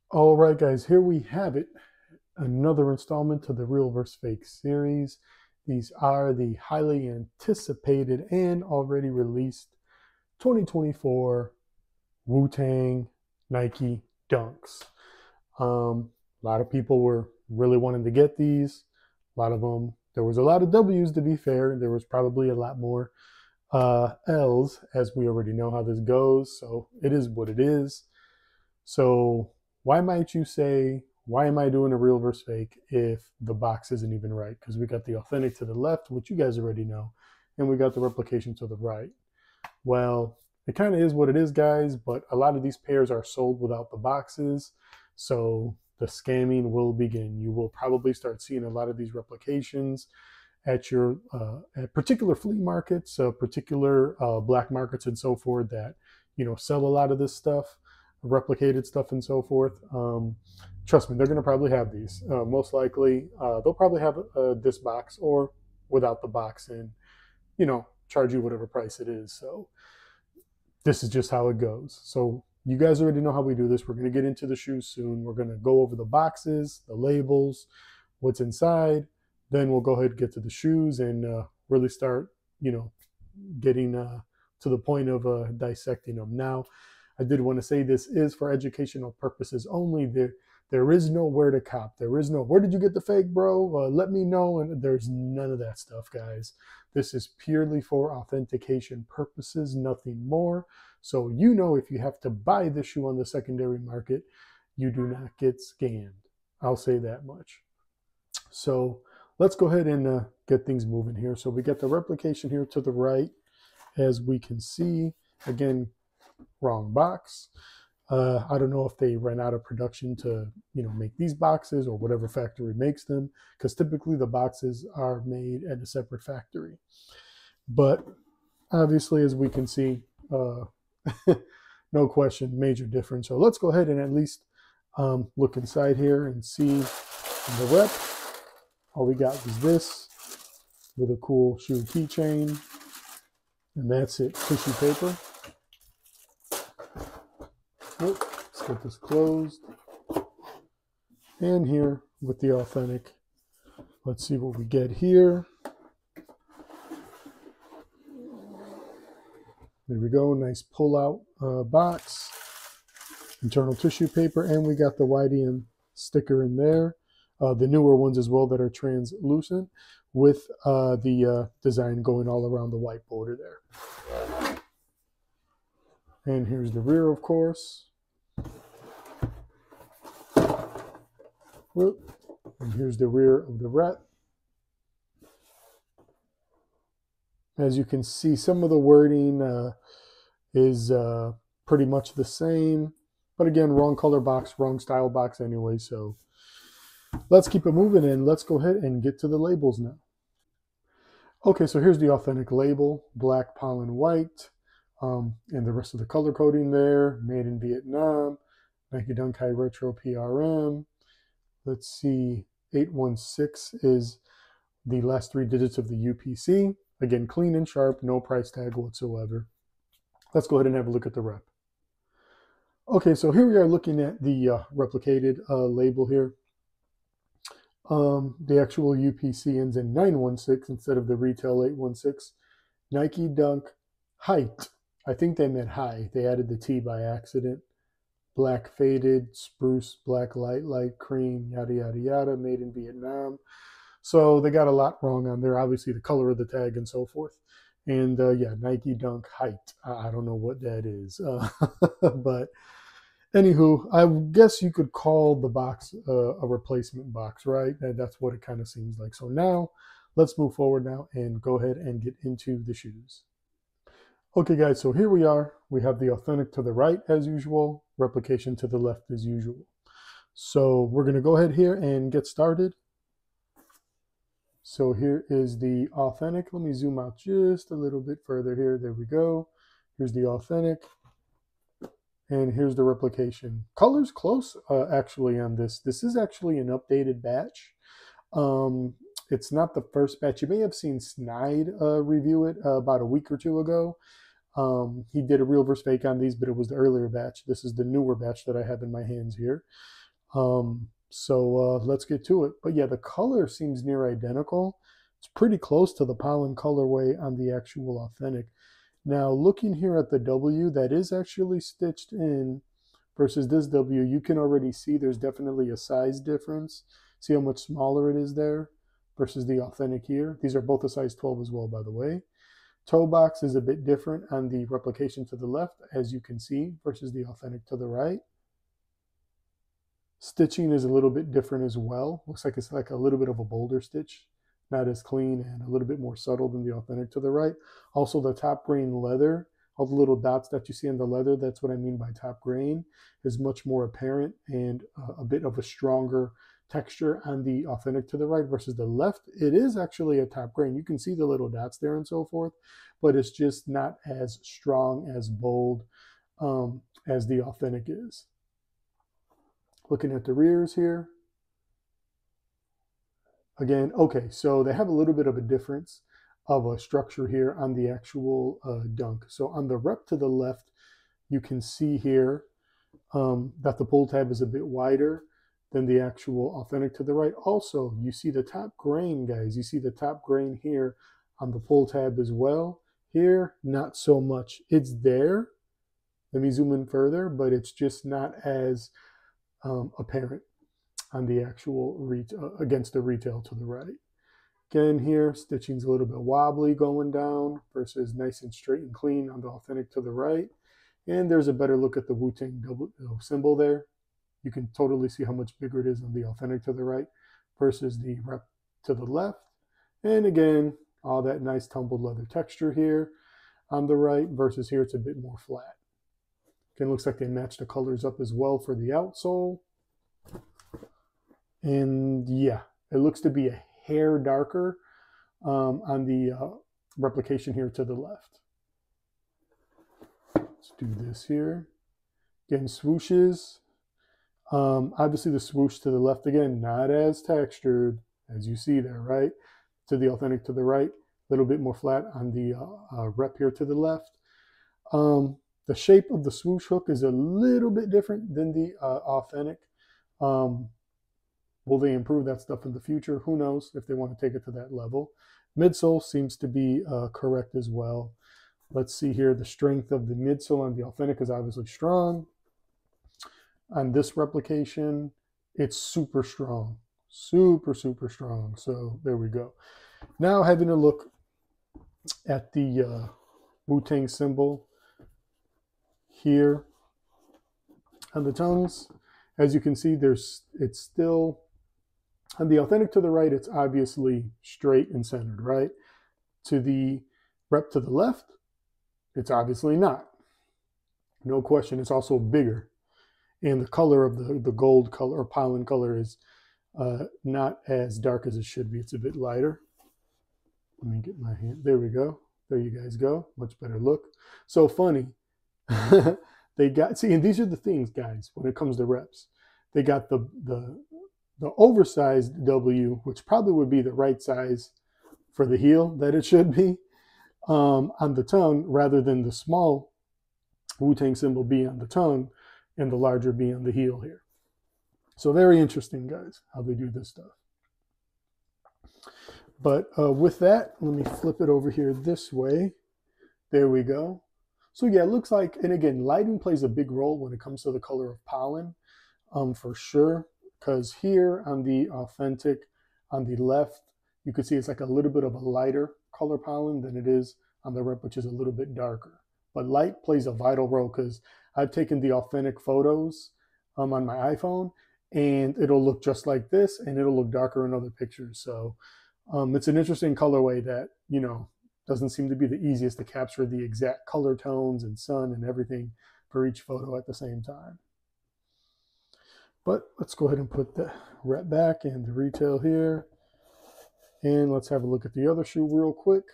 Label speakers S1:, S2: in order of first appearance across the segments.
S1: All right, guys, here we have it. Another installment to the Real vs. Fake series. These are the highly anticipated and already released 2024 Wu-Tang Nike Dunks. A lot of people were really wanting to get these. A lot of them, there was a lot of W's to be fair. There was probably a lot more L's, as we already know how this goes. So it is what it is. So why might you say, why am I doing a real versus fake if the box isn't even right? Because we got the authentic to the left, which you guys already know, and we got the replication to the right. Well, it kind of is what it is, guys, but a lot of these pairs are sold without the boxes. So the scamming will begin. You will probably start seeing a lot of these replications at your at particular flea markets, particular black markets, and so forth that sell a lot of this stuff, replicated stuff, and so forth. Trust me, they're going to probably have these. Most likely, they'll probably have this box or without the box, and charge you whatever price it is. So this is just how it goes. So you guys already know how we do this. We're going to get into the shoes soon. We're going to go over the boxes, the labels, what's inside. Then we'll go ahead and get to the shoes and really start, getting to the point of dissecting them. Now, I did want to say this is for educational purposes only. There is no where to cop. There is no where did you get the fake, bro? Let me know. And there's none of that stuff, guys. This is purely for authentication purposes, nothing more. So if you have to buy the shoe on the secondary market, you do not get scammed. I'll say that much. So let's go ahead and get things moving here. So we get the replication here to the right, as we can see. Again, wrong box. I don't know if they ran out of production to make these boxes or whatever factory makes them, because typically the boxes are made at a separate factory. But obviously, as we can see, no question, major difference. So let's go ahead and at least look inside here and see the rep. All we got was this with a cool shoe keychain, and that's it. Tissue paper. Let's get this closed. And here with the authentic. Let's see what we get here. There we go. Nice pull-out box. Internal tissue paper, and we got the YDM sticker in there. The newer ones as well that are translucent with the design going all around the white border there. And here's the rear, of course. And here's the rear of the rep. As you can see, some of the wording is pretty much the same. But again, wrong color box, wrong style box anyway. So let's keep it moving and let's go ahead and get to the labels now. Okay, so here's the authentic label, black, pollen, white, and the rest of the color coding there. Made in Vietnam, Nike Dunk High Retro PRM. Let's see, 816 is the last 3 digits of the UPC. Again, clean and sharp, no price tag whatsoever. Let's go ahead and have a look at the rep. Okay, so here we are looking at the replicated label here. The actual UPC ends in 916 instead of the retail 816. Nike Dunk Height. I think they meant high. They added the T by accident. Black faded, spruce, black light cream, yada, yada, yada, made in Vietnam. So they got a lot wrong on there. Obviously, the color of the tag and so forth. And yeah, Nike Dunk Height. I don't know what that is. But anywho, I guess you could call the box a replacement box, right? That's what it kind of seems like. So now let's move forward now and go ahead and get into the shoes. Okay, guys, so here we are. We have the authentic to the right as usual, replication to the left as usual. So we're going to go ahead here and get started. So here is the authentic. Let me zoom out just a little bit further here. There we go. Here's the authentic. And here's the replication. Color's close, actually, on this. This is actually an updated batch. It's not the first batch. You may have seen Snide review it about a week or two ago. He did a real versus fake on these, but it was the earlier batch. This is the newer batch that I have in my hands here. So let's get to it. But yeah, the color seems near identical. It's pretty close to the pollen colorway on the actual authentic. Now, looking here at the W, that is actually stitched in versus this W, you can already see there's definitely a size difference. See how much smaller it is there versus the authentic here. These are both a size 12 as well, by the way. Toe box is a bit different on the replication to the left, as you can see, versus the authentic to the right. Stitching is a little bit different as well. Looks like it's like a little bit of a bolder stitch, not as clean and a little bit more subtle than the authentic to the right. Also, the top grain leather, all the little dots that you see on the leather, that's what I mean by top grain, is much more apparent and a bit of a stronger texture on the authentic to the right versus the left. It is actually a top grain. You can see the little dots there and so forth, but it's just not as strong, as bold as the authentic is. Looking at the rears here. Again, okay, so they have a little bit of a difference of a structure here on the actual dunk. So on the rep to the left, you can see here that the pull tab is a bit wider than the actual authentic to the right. Also, you see the top grain, guys. You see the top grain here on the pull tab as well. Here, not so much. It's there. Let me zoom in further, but it's just not as apparent on the actual against the retail to the right. Again, here, stitching's a little bit wobbly going down versus nice and straight and clean on the authentic to the right. And there's a better look at the Wu-Tang symbol there. You can totally see how much bigger it is on the authentic to the right versus the rep to the left. And again, all that nice tumbled leather texture here on the right versus here it's a bit more flat. Again, looks like they match the colors up as well for the outsole. And yeah, it looks to be a hair darker on the replication here to the left. Let's do this here. Again, swooshes. Obviously the swoosh to the left, again, not as textured as you see there, right? To the authentic to the right, a little bit more flat on the rep here to the left. The shape of the swoosh hook is a little bit different than the authentic. Will they improve that stuff in the future? Who knows if they want to take it to that level. Midsole seems to be correct as well. Let's see here. The strength of the midsole on the authentic is obviously strong. On this replication, it's super strong. Super, super strong. So there we go. Now having a look at the Wu-Tang symbol here on the tongues. As you can see, it's still, on the authentic to the right, it's obviously straight and centered, right? To the rep to the left, it's obviously not. No question, it's also bigger. And the color of the gold color or pollen color is not as dark as it should be. It's a bit lighter. Let me get my hand. There we go. There you guys go. Much better look. So funny. They got, see, and these are the things, guys, when it comes to reps. They got the oversized W, which probably would be the right size for the heel that it should be, on the tongue, rather than the small Wu-Tang symbol be on the tongue and the larger be on the heel here. So very interesting, guys, how they do this stuff. But with that, let me flip it over here this way. There we go. So yeah, it looks like, and again, lighting plays a big role when it comes to the color of pollen, for sure. Because here on the authentic, on the left, you can see it's like a little bit of a lighter color pollen than it is on the rep, which is a little bit darker. But light plays a vital role because I've taken the authentic photos on my iPhone, and it'll look just like this, and it'll look darker in other pictures. So it's an interesting colorway that, you know, doesn't seem to be the easiest to capture the exact color tones and sun and everything for each photo at the same time. But let's go ahead and put the rep back and the retail here. And let's have a look at the other shoe real quick.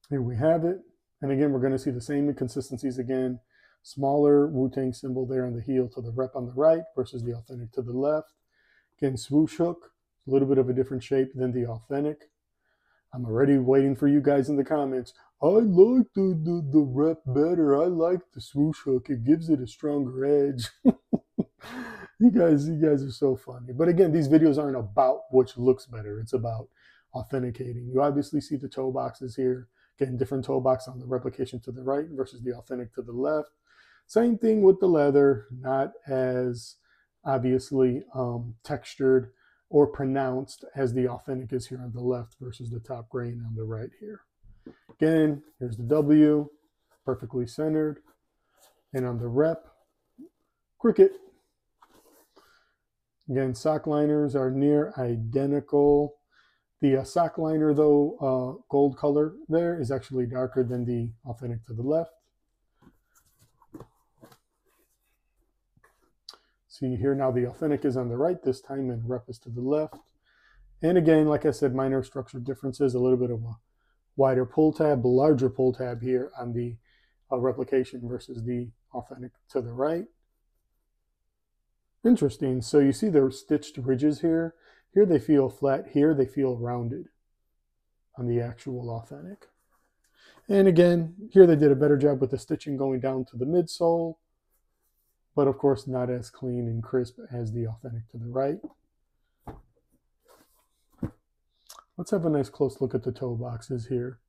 S1: Here we have it. And again, we're going to see the same inconsistencies again. Smaller Wu-Tang symbol there on the heel to the rep on the right versus the authentic to the left. Again, swoosh hook, a little bit of a different shape than the authentic. I'm already waiting for you guys in the comments. I like the rep better. I like the swoosh hook. It gives it a stronger edge. you guys are so funny. But again, these videos aren't about which looks better. It's about authenticating. You obviously see the toe boxes here. Getting different toe box on the replication to the right versus the authentic to the left. Same thing with the leather, not as obviously textured or pronounced as the authentic is here on the left versus the top grain on the right here. Again, here's the W, perfectly centered. And on the rep, cricket. Again, sock liners are near identical. The sock liner, though, gold color there is actually darker than the authentic to the left. See here now the authentic is on the right this time and rep is to the left. And again, like I said, minor structural differences, a little bit of a wider pull tab, larger pull tab here on the replication versus the authentic to the right. Interesting. So you see the stitched ridges here. Here they feel flat. Here they feel rounded on the actual authentic. And again, here they did a better job with the stitching going down to the midsole, but of course not as clean and crisp as the authentic to the right. Let's have a nice close look at the toe boxes here.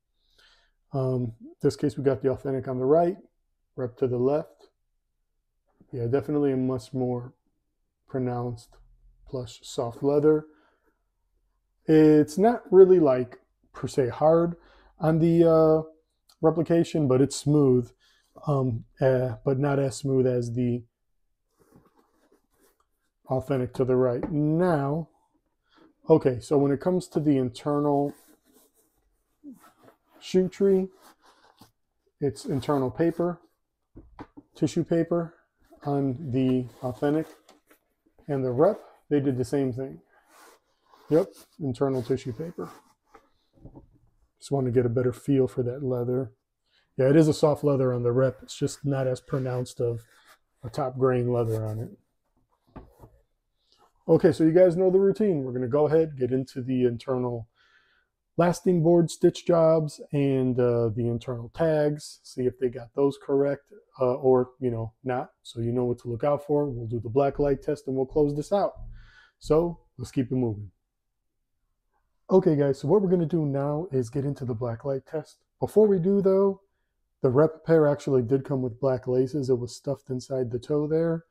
S1: In this case, we got the authentic on the right, rep to the left. Yeah, definitely a much more pronounced plush soft leather. It's not really like per se hard on the replication, but it's smooth, but not as smooth as the authentic to the right. Now, okay, so when it comes to the internal shoe tree, it's internal paper, tissue paper on the authentic, and the rep, they did the same thing. Yep, internal tissue paper. Just want to get a better feel for that leather. Yeah, it is a soft leather on the rep. It's just not as pronounced of a top grain leather on it. Okay, so you guys know the routine. We're going to go ahead, get into the internal lasting board stitch jobs and the internal tags, see if they got those correct or, not. So you know what to look out for. We'll do the black light test and we'll close this out. So let's keep it moving. Okay, guys, so what we're going to do now is get into the black light test. Before we do, though, the rep pair actually did come with black laces. It was stuffed inside the toe there.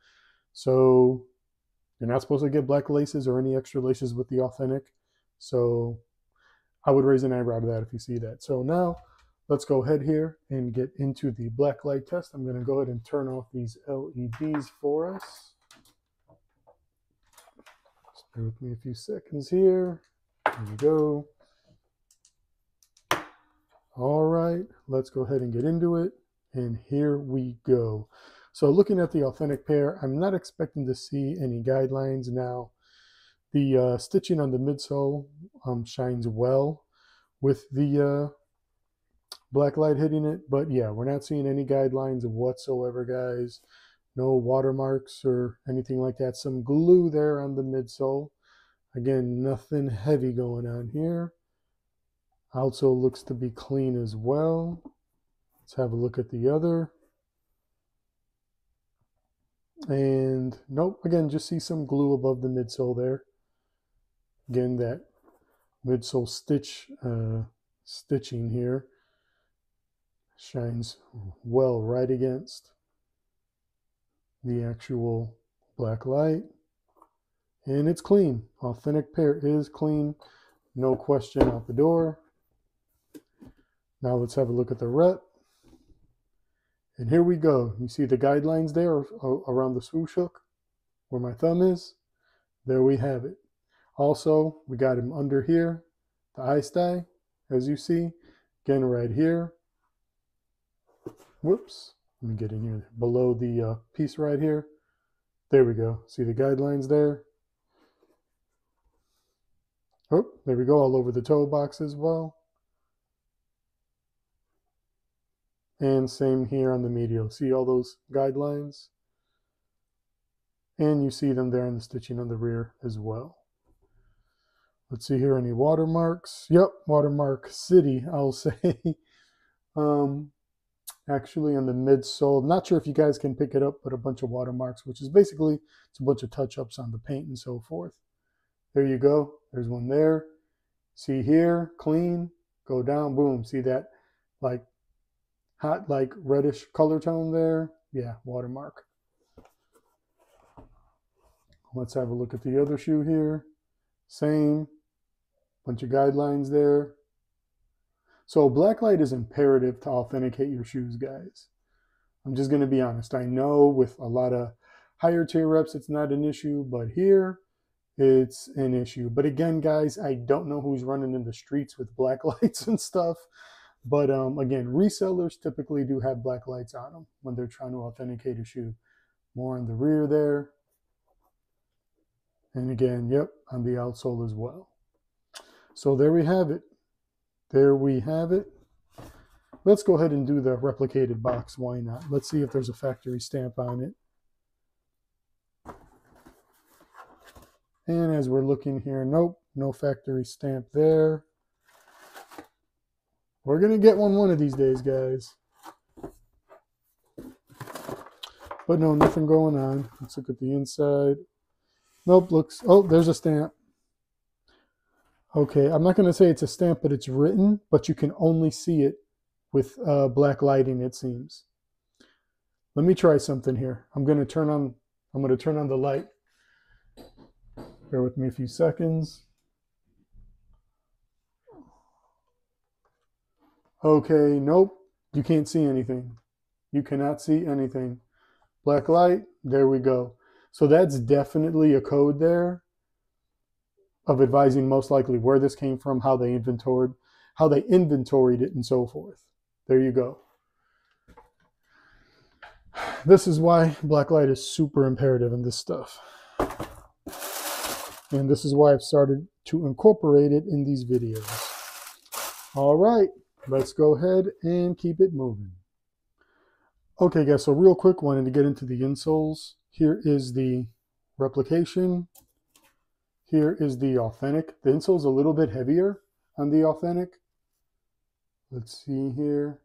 S1: So you're not supposed to get black laces or any extra laces with the authentic. So I would raise an eyebrow to that if you see that. So now let's go ahead here and get into the black light test. I'm going to go ahead and turn off these LEDs for us. Just bear with me a few seconds here. There we go. All right, let's go ahead and get into it. And here we go. So looking at the authentic pair, I'm not expecting to see any guidelines now. The stitching on the midsole shines well with the black light hitting it. But yeah, we're not seeing any guidelines whatsoever, guys. No watermarks or anything like that. Some glue there on the midsole. Again, nothing heavy going on here. Outsole looks to be clean as well. Let's have a look at the other. And nope, again, just see some glue above the midsole there. Again, that midsole stitching here shines well right against the actual black light. And it's clean. Authentic pair is clean. No question out the door. Now let's have a look at the rep. And here we go. You see the guidelines there around the swoosh hook where my thumb is? There we have it. Also, we got him under here, the eye sty, as you see. Again, right here. Whoops. Let me get in here. Below the piece right here. There we go. See the guidelines there? Oh, there we go, all over the toe box as well. And same here on the medial. See all those guidelines? And you see them there in the stitching on the rear as well. Let's see here, any watermarks? Yep, watermark city, I'll say. um, Actually on the midsole. Not sure if you guys can pick it up, but a bunch of watermarks, which is basically it's a bunch of touch-ups on the paint and so forth. There you go. There's one there. See here, clean. Go down, boom. See that like hot, like reddish color tone there? Yeah, watermark. Let's have a look at the other shoe here. Same. Bunch of guidelines there. So blacklight is imperative to authenticate your shoes, guys. I'm just going to be honest. I know with a lot of higher tier reps, it's not an issue, but here it's an issue. But again, guys, I don't know who's running in the streets with black lights and stuff. But again, resellers typically do have black lights on them when they're trying to authenticate a shoe. More on the rear there. And again, yep, on the outsole as well. So there we have it. There we have it. Let's go ahead and do the replicated box. Why not? Let's see if there's a factory stamp on it. And as we're looking here, nope, no factory stamp there. We're going to get one of these days, guys. But no, nothing going on. Let's look at the inside. Nope, looks, oh, there's a stamp. Okay, I'm not going to say it's a stamp, but it's written, but you can only see it with black lighting, it seems. Let me try something here. I'm going to turn on the light. Bear with me a few seconds. Okay, nope, you can't see anything. You cannot see anything. Black light, there we go. So that's definitely a code there of advising most likely where this came from, how they inventoried it, and so forth. There you go. This is why black light is super imperative in this stuff. And this is why I've started to incorporate it in these videos. All right, let's go ahead and keep it moving. Okay, guys, so real quick, wanted to get into the insoles. Here is the replication. Here is the authentic. The insole's a little bit heavier on the authentic. Let's see here.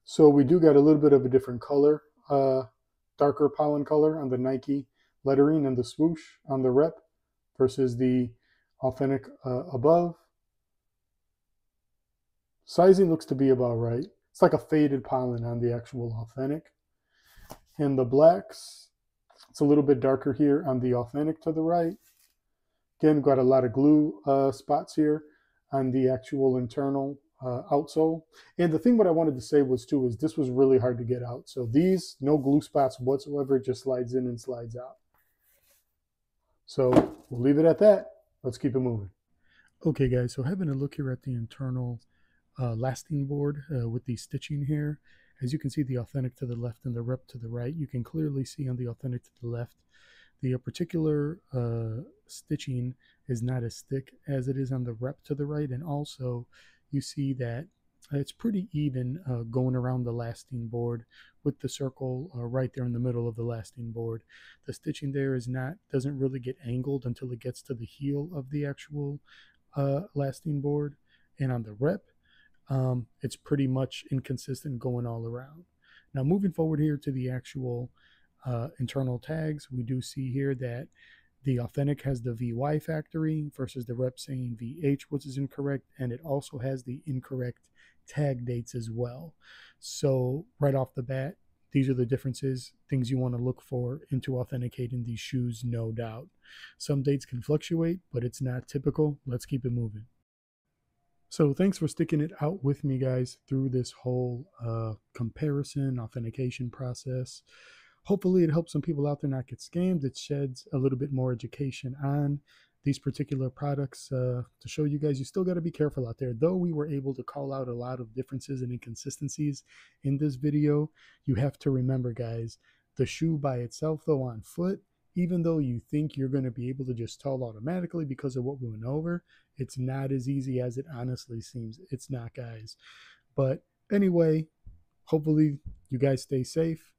S1: So we do got a little bit of a different color, darker pollen color on the Nike lettering and the swoosh on the rep versus the authentic above. Sizing looks to be about right. It's like a faded pollen on the actual authentic. And the blacks, it's a little bit darker here on the authentic to the right. Again, got a lot of glue spots here on the actual internal outsole. And the thing what I wanted to say was too is this was really hard to get out. So these, no glue spots whatsoever, it just slides in and slides out. So we'll leave it at that. Let's keep it moving. Okay, guys, so having a look here at the internal lasting board with the stitching here. As you can see, the authentic to the left and the rep to the right. You can clearly see on the authentic to the left, the particular stitching is not as thick as it is on the rep to the right. And also, you see that it's pretty even going around the lasting board with the circle right there in the middle of the lasting board. The stitching there doesn't really get angled until it gets to the heel of the actual lasting board. And on the rep, it's pretty much inconsistent going all around. Now moving forward here to the actual internal tags, we do see here that the authentic has the VY factory versus the rep saying VH, which is incorrect, and it also has the incorrect tag dates as well. So right off the bat, these are the differences, things you want to look for into authenticating these shoes, no doubt. Some dates can fluctuate, but it's not typical. Let's keep it moving. So thanks for sticking it out with me, guys, through this whole comparison, authentication process. Hopefully it helps some people out there not get scammed. It sheds a little bit more education on these particular products to show you guys you still got to be careful out there. Though we were able to call out a lot of differences and inconsistencies in this video, you have to remember, guys, the shoe by itself, though, on foot, even though you think you're going to be able to just tell automatically because of what we went over, it's not as easy as it honestly seems. It's not, guys. But anyway, hopefully you guys stay safe.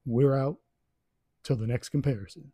S1: We're out till the next comparison.